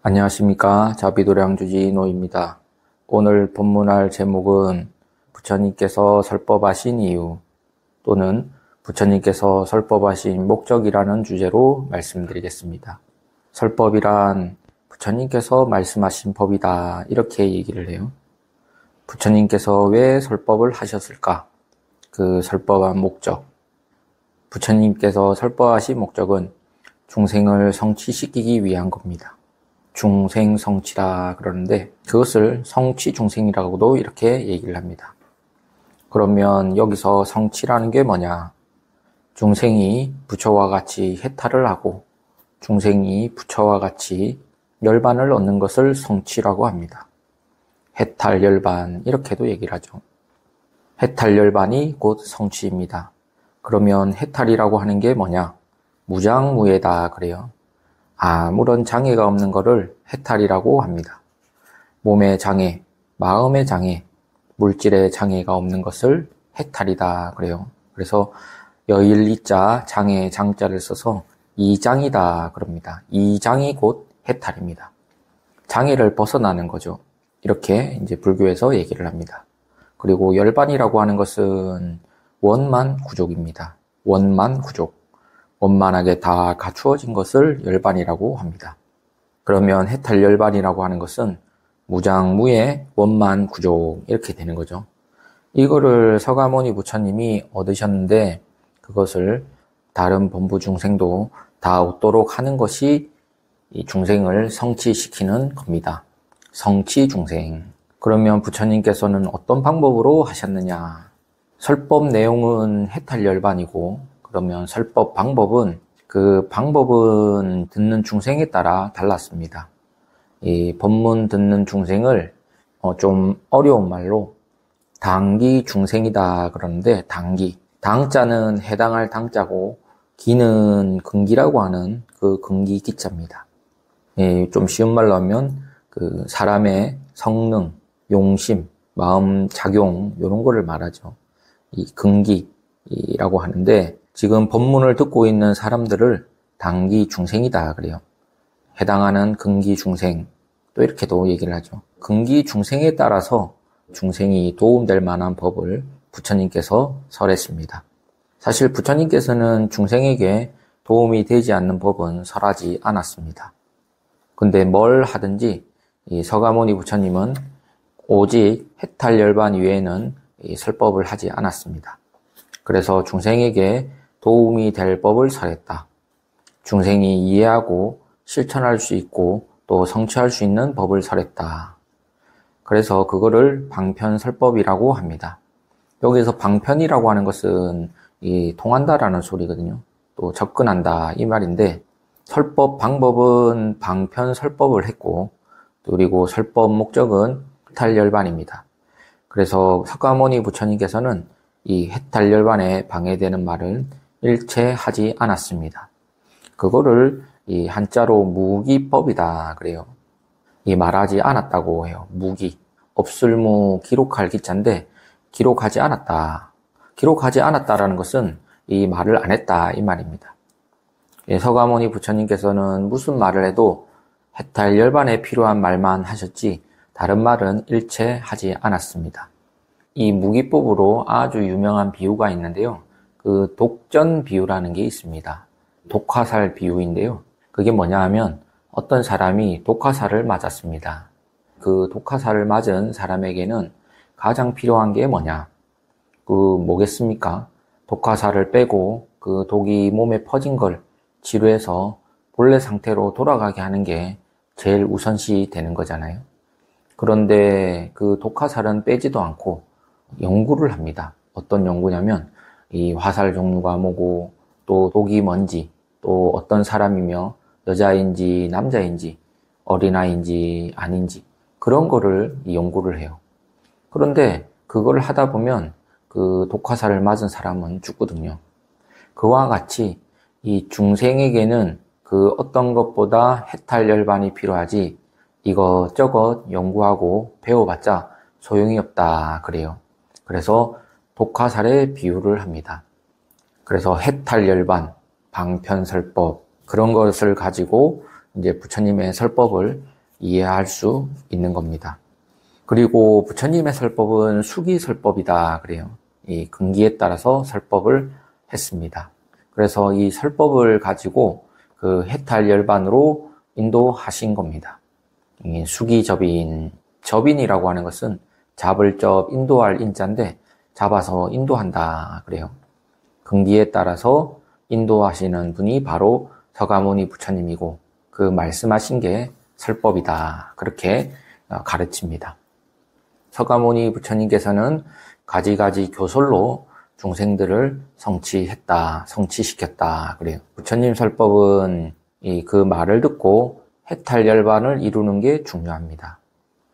안녕하십니까. 자비도량주지 노입니다. 오늘 본문할 제목은 부처님께서 설법하신 이유 또는 부처님께서 설법하신 목적이라는 주제로 말씀드리겠습니다. 설법이란 부처님께서 말씀하신 법이다 이렇게 얘기를 해요. 부처님께서 왜 설법을 하셨을까? 그 설법한 목적. 부처님께서 설법하신 목적은 중생을 성취시키기 위한 겁니다. 중생성취라 그러는데 그것을 성취중생이라고도 이렇게 얘기를 합니다. 그러면 여기서 성취라는 게 뭐냐? 중생이 부처와 같이 해탈을 하고 중생이 부처와 같이 열반을 얻는 것을 성취라고 합니다. 해탈 열반 이렇게도 얘기를 하죠. 해탈 열반이 곧 성취입니다. 그러면 해탈이라고 하는 게 뭐냐? 무장무예다 그래요. 아무런 장애가 없는 것을 해탈이라고 합니다. 몸의 장애, 마음의 장애, 물질의 장애가 없는 것을 해탈이다 그래요. 그래서 여일이자 장애 장자를 써서 이장이다 그럽니다. 이장이 곧 해탈입니다. 장애를 벗어나는 거죠. 이렇게 이제 불교에서 얘기를 합니다. 그리고 열반이라고 하는 것은 원만구족입니다. 원만구족. 원만하게 다 갖추어진 것을 열반이라고 합니다. 그러면 해탈 열반이라고 하는 것은 무장무예 원만구족 이렇게 되는 거죠. 이거를 서가모니 부처님이 얻으셨는데 그것을 다른 범부 중생도 다 얻도록 하는 것이 이 중생을 성취시키는 겁니다. 성취중생. 그러면 부처님께서는 어떤 방법으로 하셨느냐? 설법 내용은 해탈 열반이고 그러면 설법 방법은 듣는 중생에 따라 달랐습니다. 이 법문 듣는 중생을 좀 어려운 말로 당기 중생이다 그러는데 당기. 당자는 해당할 당자고 기는 근기라고 하는 그 근기 기자입니다. 좀 쉬운 말로 하면 그 사람의 성능, 용심, 마음 작용 이런 거를 말하죠. 이 근기라고 하는데 지금 법문을 듣고 있는 사람들을 당기 중생이다 그래요. 해당하는 근기 중생 또 이렇게도 얘기를 하죠. 근기 중생에 따라서 중생이 도움될 만한 법을 부처님께서 설했습니다. 사실 부처님께서는 중생에게 도움이 되지 않는 법은 설하지 않았습니다. 근데 뭘 하든지 이 서가모니 부처님은 오직 해탈 열반 이외에는 설법을 하지 않았습니다. 그래서 중생에게 도움이 될 법을 설했다. 중생이 이해하고 실천할 수 있고 또 성취할 수 있는 법을 설했다. 그래서 그거를 방편설법이라고 합니다. 여기서 방편이라고 하는 것은 통한다라는 소리거든요. 또 접근한다 이 말인데 설법 방법은 방편설법을 했고 그리고 설법 목적은 해탈열반입니다. 그래서 석가모니 부처님께서는 이 해탈열반에 방해되는 말은 일체 하지 않았습니다. 그거를 이 한자로 무기법이다 그래요. 이 말하지 않았다고 해요. 무기. 없을무 기록할 기자인데 기록하지 않았다. 기록하지 않았다라는 것은 이 말을 안 했다 이 말입니다. 서가모니 부처님께서는 무슨 말을 해도 해탈열반에 필요한 말만 하셨지 다른 말은 일체 하지 않았습니다. 이 무기법으로 아주 유명한 비유가 있는데요. 그 독전 비유라는 게 있습니다. 독화살 비유인데요. 그게 뭐냐 하면 어떤 사람이 독화살을 맞았습니다. 그 독화살을 맞은 사람에게는 가장 필요한 게 뭐냐? 뭐겠습니까? 독화살을 빼고 그 독이 몸에 퍼진 걸 치료해서 본래 상태로 돌아가게 하는 게 제일 우선시 되는 거잖아요. 그런데 그 독화살은 빼지도 않고 연구를 합니다. 어떤 연구냐면 이 화살 종류가 뭐고 또 독이 뭔지 또 어떤 사람이며 여자인지 남자인지 어린아이인지 아닌지 그런 거를 연구를 해요. 그런데 그걸 하다 보면 그 독화살을 맞은 사람은 죽거든요. 그와 같이 이 중생에게는 그 어떤 것보다 해탈열반이 필요하지 이것저것 연구하고 배워봤자 소용이 없다 그래요. 그래서 독화살에 비유를 합니다. 그래서 해탈열반, 방편설법 그런 것을 가지고 이제 부처님의 설법을 이해할 수 있는 겁니다. 그리고 부처님의 설법은 수기설법이다 그래요. 이 근기에 따라서 설법을 했습니다. 그래서 이 설법을 가지고 그 해탈열반으로 인도하신 겁니다. 이 수기접인, 접인이라고 하는 것은 잡을 접, 인도할 인자인데 잡아서 인도한다 그래요. 근기에 따라서 인도하시는 분이 바로 서가모니 부처님이고 그 말씀하신 게 설법이다 그렇게 가르칩니다. 서가모니 부처님께서는 가지가지 교설로 중생들을 성취했다, 성취시켰다 그래요. 부처님 설법은 그 말을 듣고 해탈열반을 이루는 게 중요합니다.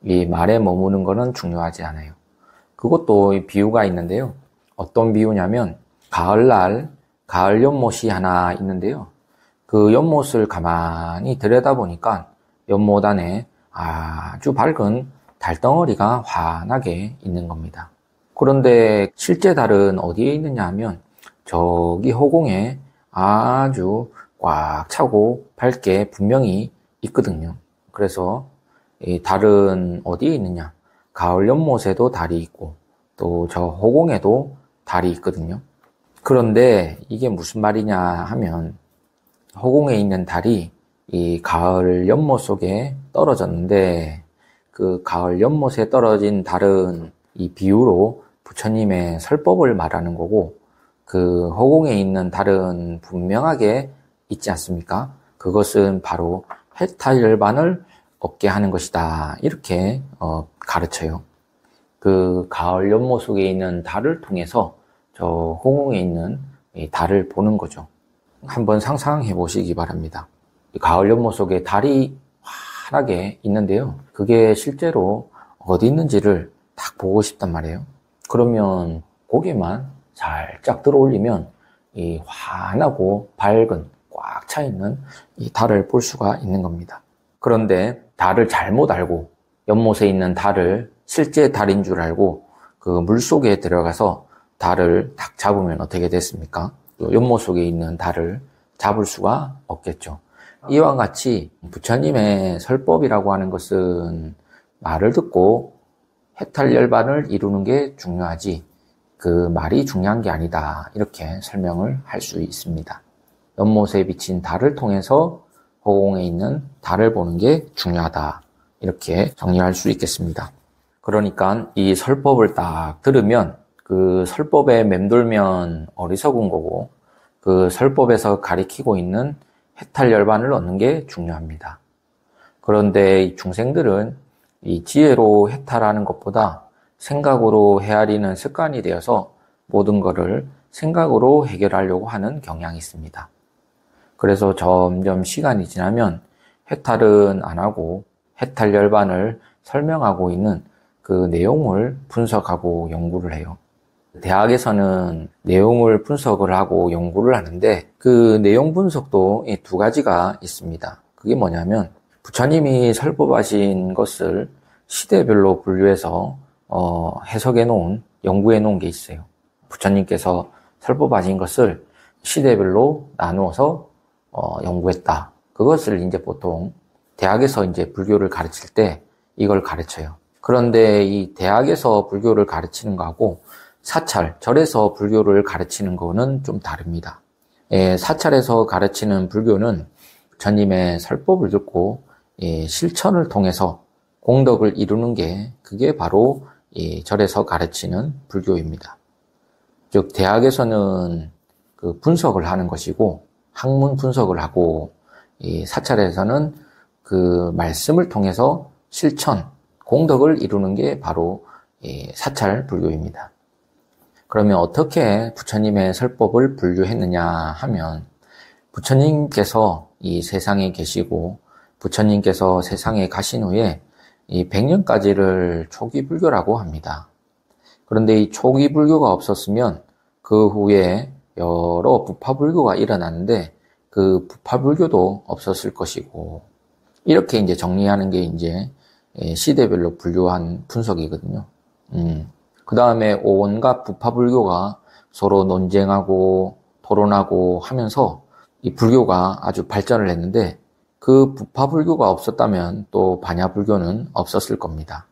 이 말에 머무는 거는 중요하지 않아요. 그것도 비유가 있는데요. 어떤 비유냐면 가을날 가을 연못이 하나 있는데요. 그 연못을 가만히 들여다보니까 연못 안에 아주 밝은 달덩어리가 환하게 있는 겁니다. 그런데 실제 달은 어디에 있느냐 하면 저기 허공에 아주 꽉 차고 밝게 분명히 있거든요. 그래서 이 달은 어디에 있느냐? 가을 연못에도 달이 있고 또 저 허공에도 달이 있거든요. 그런데 이게 무슨 말이냐 하면 허공에 있는 달이 이 가을 연못 속에 떨어졌는데 그 가을 연못에 떨어진 달은 이 비유로 부처님의 설법을 말하는 거고 그 허공에 있는 달은 분명하게 있지 않습니까? 그것은 바로 해탈열반을 얻게 하는 것이다. 이렇게 가르쳐요. 그 가을 연못 속에 있는 달을 통해서 저 허공에 있는 이 달을 보는 거죠. 한번 상상해 보시기 바랍니다. 가을 연못 속에 달이 환하게 있는데요. 그게 실제로 어디 있는지를 딱 보고 싶단 말이에요. 그러면 고개만 살짝 들어 올리면 이 환하고 밝은 꽉 차 있는 이 달을 볼 수가 있는 겁니다. 그런데 달을 잘못 알고 연못에 있는 달을 실제 달인 줄 알고 그 물속에 들어가서 달을 딱 잡으면 어떻게 됐습니까? 연못 속에 있는 달을 잡을 수가 없겠죠. 이와 같이 부처님의 설법이라고 하는 것은 말을 듣고 해탈열반을 이루는 게 중요하지 그 말이 중요한 게 아니다. 이렇게 설명을 할 수 있습니다. 연못에 비친 달을 통해서 허공에 있는 달을 보는 게 중요하다. 이렇게 정리할 수 있겠습니다. 그러니까 이 설법을 딱 들으면 그 설법에 맴돌면 어리석은 거고 그 설법에서 가리키고 있는 해탈열반을 얻는 게 중요합니다. 그런데 이 중생들은 이 지혜로 해탈하는 것보다 생각으로 헤아리는 습관이 되어서 모든 것을 생각으로 해결하려고 하는 경향이 있습니다. 그래서 점점 시간이 지나면 해탈은 안 하고 해탈열반을 설명하고 있는 그 내용을 분석하고 연구를 해요. 대학에서는 내용을 분석을 하고 연구를 하는데 그 내용 분석도 이 두 가지가 있습니다. 그게 뭐냐면 부처님이 설법하신 것을 시대별로 분류해서 해석해 놓은, 연구해 놓은 게 있어요. 부처님께서 설법하신 것을 시대별로 나누어서 연구했다. 그것을 이제 보통 대학에서 이제 불교를 가르칠 때 이걸 가르쳐요. 그런데 이 대학에서 불교를 가르치는 거하고 사찰, 절에서 불교를 가르치는 거는 좀 다릅니다. 사찰에서 가르치는 불교는 부처님의 설법을 듣고 실천을 통해서 공덕을 이루는 게 그게 바로 절에서 가르치는 불교입니다. 즉 대학에서는 그 분석을 하는 것이고 학문 분석을 하고 사찰에서는 그 말씀을 통해서 실천, 공덕을 이루는 게 바로 사찰 불교입니다. 그러면 어떻게 부처님의 설법을 분류했느냐 하면 부처님께서 이 세상에 계시고 부처님께서 세상에 가신 후에 이 100년까지를 초기 불교라고 합니다. 그런데 이 초기 불교가 없었으면 그 후에 여러 부파 불교가 일어났는데 그 부파 불교도 없었을 것이고 이렇게 이제 정리하는 게 이제 시대별로 분류한 분석이거든요. 그 다음에 온갖 부파 불교가 서로 논쟁하고 토론하고 하면서 이 불교가 아주 발전을 했는데 그 부파불교가 없었다면 또 반야불교는 없었을 겁니다.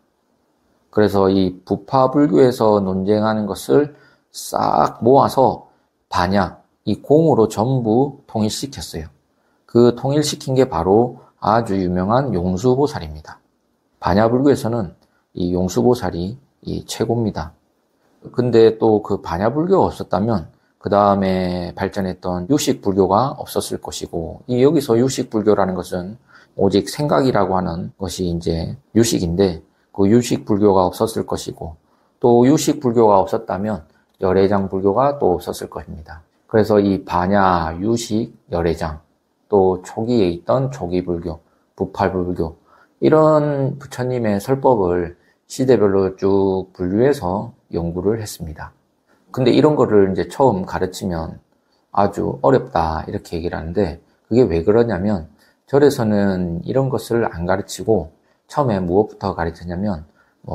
그래서 이 부파불교에서 논쟁하는 것을 싹 모아서 반야, 이 공으로 전부 통일시켰어요. 그 통일시킨 게 바로 아주 유명한 용수보살입니다. 반야불교에서는 이 용수보살이 이 최고입니다. 근데 또 그 반야불교가 없었다면 그 다음에 발전했던 유식불교가 없었을 것이고, 이 여기서 유식불교라는 것은 오직 생각이라고 하는 것이 이제 유식인데, 그 유식불교가 없었을 것이고, 또 유식불교가 없었다면 열애장불교가 또 없었을 것입니다. 그래서 이 반야, 유식, 열애장, 또 초기에 있던 초기불교, 부팔불교, 이런 부처님의 설법을 시대별로 쭉 분류해서 연구를 했습니다. 근데 이런 거를 이제 처음 가르치면 아주 어렵다 이렇게 얘기를 하는데, 그게 왜 그러냐면 절에서는 이런 것을 안 가르치고 처음에 무엇부터 가르치냐면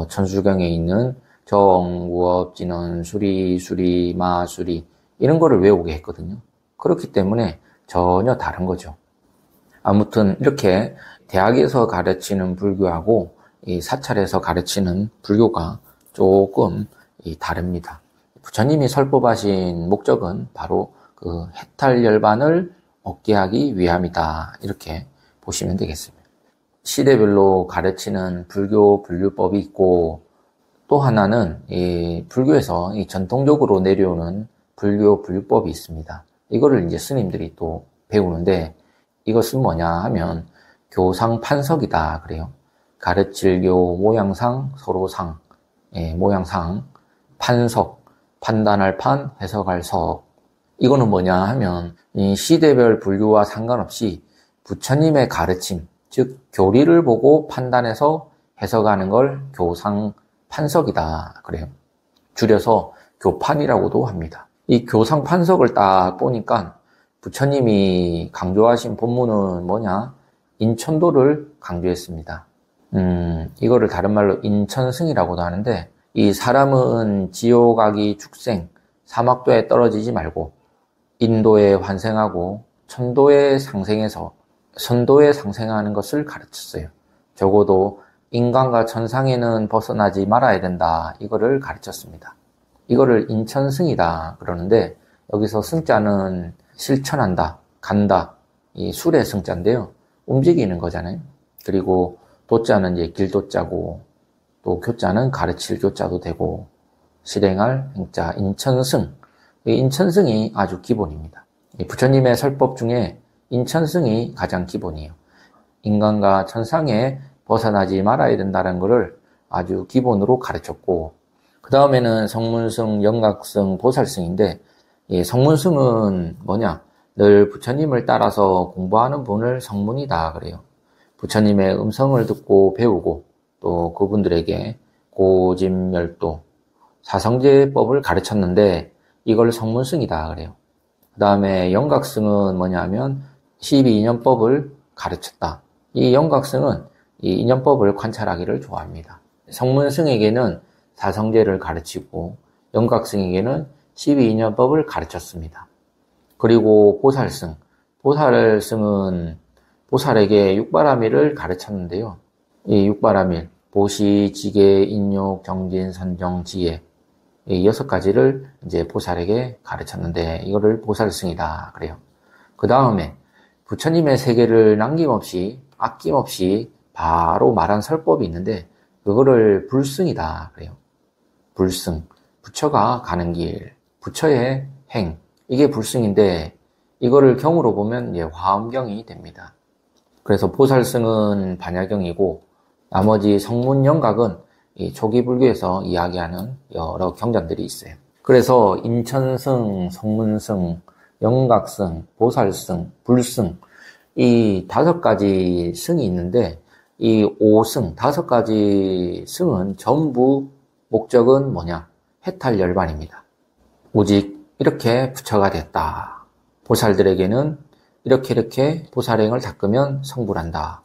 천수경에 있는 정, 무업, 진원, 수리, 수리, 마, 수리 이런 거를 외우게 했거든요. 그렇기 때문에 전혀 다른 거죠. 아무튼 이렇게 대학에서 가르치는 불교하고 이 사찰에서 가르치는 불교가 조금 다릅니다. 부처님이 설법하신 목적은 바로 그 해탈열반을 얻게 하기 위함이다. 이렇게 보시면 되겠습니다. 시대별로 가르치는 불교 분류법이 있고, 또 하나는 이 불교에서 이 전통적으로 내려오는 불교 분류법이 있습니다. 이거를 이제 스님들이 또 배우는데, 이것은 뭐냐 하면 교상 판석이다 그래요. 가르칠 교 모양상 서로상, 모양상, 판석, 판단할 판, 해석할 석. 이거는 뭐냐 하면 이 시대별 불교와 상관없이 부처님의 가르침, 즉 교리를 보고 판단해서 해석하는 걸 교상 판석이다 그래요. 줄여서 교판이라고도 합니다. 이 교상 판석을 딱 보니까 부처님이 강조하신 본문은 뭐냐? 인천도를 강조했습니다. 이거를 다른 말로 인천승이라고도 하는데, 이 사람은 지옥 가기 축생, 사막도에 떨어지지 말고 인도에 환생하고 천도에 상생해서 선도에 상생하는 것을 가르쳤어요. 적어도 인간과 천상에는 벗어나지 말아야 된다. 이거를 가르쳤습니다. 이거를 인천승이다 그러는데, 여기서 승자는 실천한다, 간다, 이 술의 승자인데요. 움직이는 거잖아요. 그리고 도자는 이제 길도자고, 또 교자는 가르칠 교자도 되고, 실행할 행자, 인천승. 이 인천승이 아주 기본입니다. 부처님의 설법 중에 인천승이 가장 기본이에요. 인간과 천상에 벗어나지 말아야 된다는 것을 아주 기본으로 가르쳤고, 그 다음에는 성문승, 영각승, 보살승인데, 이 성문승은 뭐냐? 늘 부처님을 따라서 공부하는 분을 성문이다 그래요. 부처님의 음성을 듣고 배우고, 또 그분들에게 고집멸도, 사성제법을 가르쳤는데 이걸 성문승이다 그래요. 그 다음에 영각승은 뭐냐면 12인연법을 가르쳤다. 이 영각승은 이 인연법을 관찰하기를 좋아합니다. 성문승에게는 사성제를 가르치고 영각승에게는 12인연법을 가르쳤습니다. 그리고 보살승. 보살승은 보살에게 육바라밀을 가르쳤는데요. 이 육바라밀, 보시, 지계, 인욕, 정진, 선정, 지혜, 이 6가지를 이제 보살에게 가르쳤는데 이거를 보살승이다 그래요. 그 다음에 부처님의 세계를 남김없이 아낌없이 바로 말한 설법이 있는데 그거를 불승이다 그래요. 불승, 부처가 가는 길, 부처의 행, 이게 불승인데 이거를 경으로 보면 이제 화엄경이 됩니다. 그래서 보살승은 반야경이고 나머지 성문영각은 이 초기 불교에서 이야기하는 여러 경전들이 있어요. 그래서 인천승, 성문승, 영각승, 보살승, 불승 이 5가지 승이 있는데 이 5승, 5가지 승은 전부 목적은 뭐냐? 해탈열반입니다. 오직 이렇게 부처가 됐다. 보살들에게는 이렇게 보살행을 닦으면 성불한다.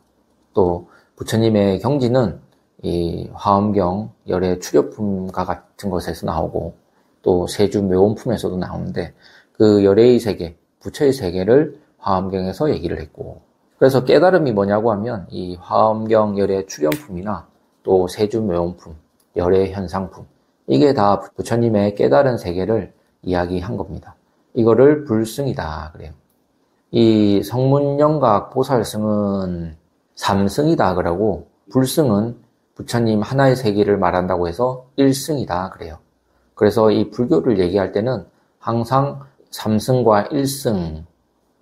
또 부처님의 경지는 이 화엄경, 열의 출애품과 같은 것에서 나오고 또 세주 묘원품에서도 나오는데 그 열의 세계, 부처의 세계를 화엄경에서 얘기를 했고 그래서 깨달음이 뭐냐고 하면 이 화엄경 열의 출연품이나 또 세주묘원품, 열의 현상품, 이게 다 부처님의 깨달은 세계를 이야기한 겁니다. 이거를 불승이다 그래요. 이 성문영각 보살승은 삼승이다 그러고, 불승은 부처님 하나의 세계를 말한다고 해서 일승이다 그래요. 그래서 이 불교를 얘기할 때는 항상 삼승과 일승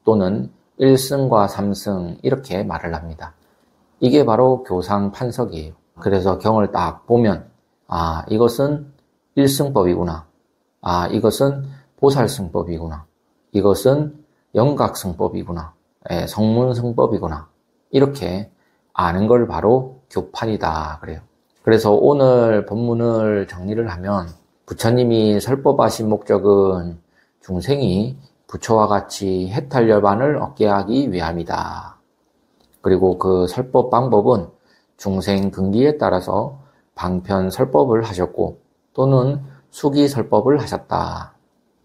또는 일승과 삼승 이렇게 말을 합니다. 이게 바로 교상판석이에요. 그래서 경을 딱 보면 이것은 일승법이구나. 이것은 보살승법이구나. 이것은 영각승법이구나. 성문승법이구나. 이렇게 아는 걸 바로 교판이다 그래요. 그래서 오늘 본문을 정리를 하면 부처님이 설법하신 목적은 중생이 부처와 같이 해탈열반을 얻게 하기 위함이다. 그리고 그 설법 방법은 중생 근기에 따라서 방편 설법을 하셨고 또는 수기 설법을 하셨다.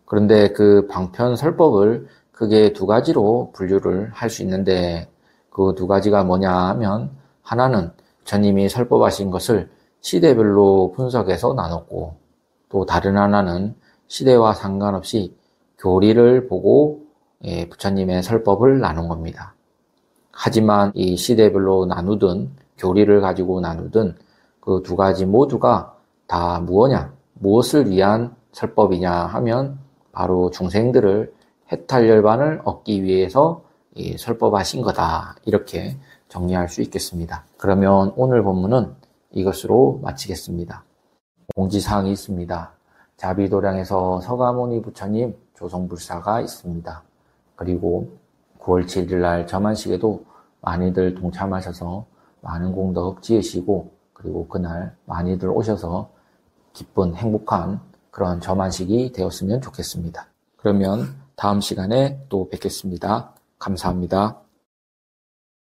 그런데 그 방편 설법을 크게 두 가지로 분류를 할 수 있는데 그 두 가지가 뭐냐 하면 하나는 부처님이 설법하신 것을 시대별로 분석해서 나눴고 또 다른 하나는 시대와 상관없이 교리를 보고 부처님의 설법을 나눈 겁니다. 하지만 이 시대별로 나누든 교리를 가지고 나누든 그 두 가지 모두가 다 무엇냐? 무엇을 위한 설법이냐 하면 바로 중생들을 해탈열반을 얻기 위해서 설법하신 거다. 이렇게 정리할 수 있겠습니다. 그러면 오늘 본문은 이것으로 마치겠습니다. 공지사항이 있습니다. 자비도량에서 서가모니 부처님 조성불사가 있습니다. 그리고 9월 7일 날 점안식에도 많이들 동참하셔서 많은功德 지으시고 그리고 그날 많이들 오셔서 기쁜 행복한 그런 점안식이 되었으면 좋겠습니다. 그러면 다음 시간에 또 뵙겠습니다. 감사합니다.